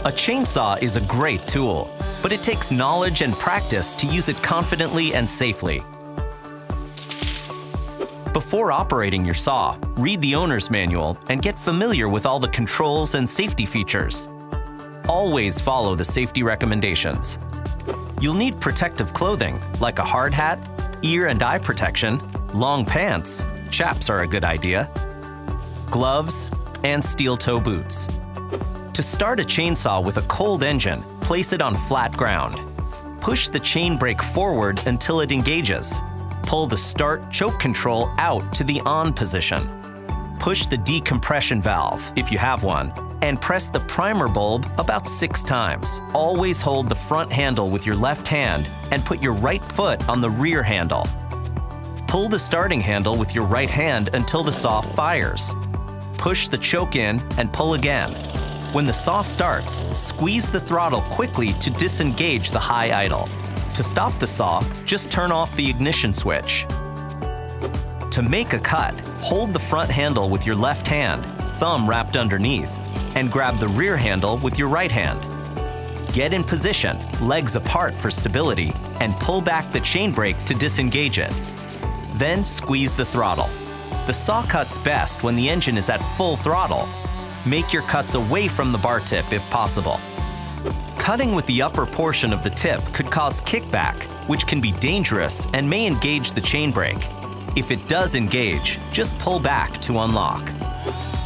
A chainsaw is a great tool, but it takes knowledge and practice to use it confidently and safely. Before operating your saw, read the owner's manual and get familiar with all the controls and safety features. Always follow the safety recommendations. You'll need protective clothing like a hard hat, ear and eye protection, long pants, chaps are a good idea, gloves, and steel-toe boots. To start a chainsaw with a cold engine, place it on flat ground. Push the chain brake forward until it engages. Pull the start choke control out to the on position. Push the decompression valve, if you have one, and press the primer bulb about 6 times. Always hold the front handle with your left hand and put your right foot on the rear handle. Pull the starting handle with your right hand until the saw fires. Push the choke in and pull again. When the saw starts, squeeze the throttle quickly to disengage the high idle. To stop the saw, just turn off the ignition switch. To make a cut, hold the front handle with your left hand, thumb wrapped underneath, and grab the rear handle with your right hand. Get in position, legs apart for stability, and pull back the chain brake to disengage it. Then squeeze the throttle. The saw cuts best when the engine is at full throttle. Make your cuts away from the bar tip if possible. Cutting with the upper portion of the tip could cause kickback, which can be dangerous and may engage the chain brake. If it does engage, just pull back to unlock.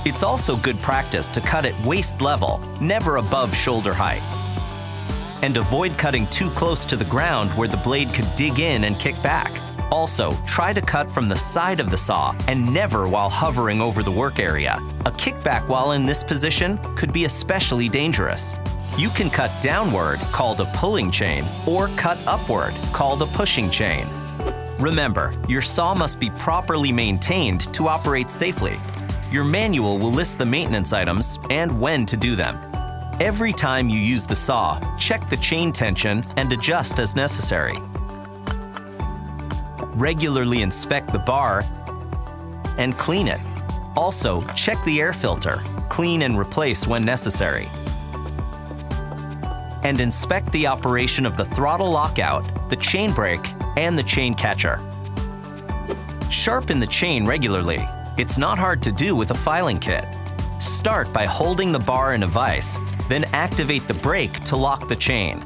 It's also good practice to cut at waist level, never above shoulder height. And avoid cutting too close to the ground where the blade could dig in and kick back. Also, try to cut from the side of the saw and never while hovering over the work area. A kickback while in this position could be especially dangerous. You can cut downward, called a pulling chain, or cut upward, called a pushing chain. Remember, your saw must be properly maintained to operate safely. Your manual will list the maintenance items and when to do them. Every time you use the saw, check the chain tension and adjust as necessary. Regularly inspect the bar and clean it. Also, check the air filter, clean and replace when necessary. And inspect the operation of the throttle lockout, the chain brake, and the chain catcher. Sharpen the chain regularly. It's not hard to do with a filing kit. Start by holding the bar in a vise, then activate the brake to lock the chain.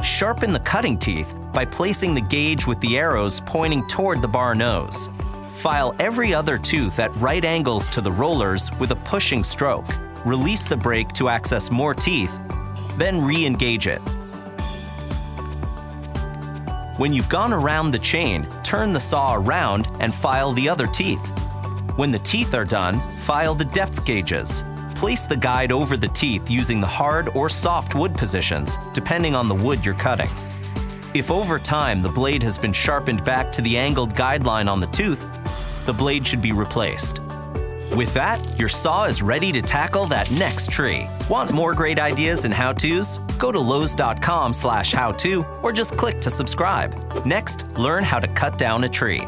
Sharpen the cutting teeth by placing the gauge with the arrows pointing toward the bar nose. File every other tooth at right angles to the rollers with a pushing stroke. Release the brake to access more teeth, then re-engage it. When you've gone around the chain, turn the saw around and file the other teeth. When the teeth are done, file the depth gauges. Place the guide over the teeth using the hard or soft wood positions, depending on the wood you're cutting. If over time the blade has been sharpened back to the angled guideline on the tooth, the blade should be replaced. With that, your saw is ready to tackle that next tree. Want more great ideas and how-tos? Go to Lowe's.com/howto or just click to subscribe. Next, learn how to cut down a tree.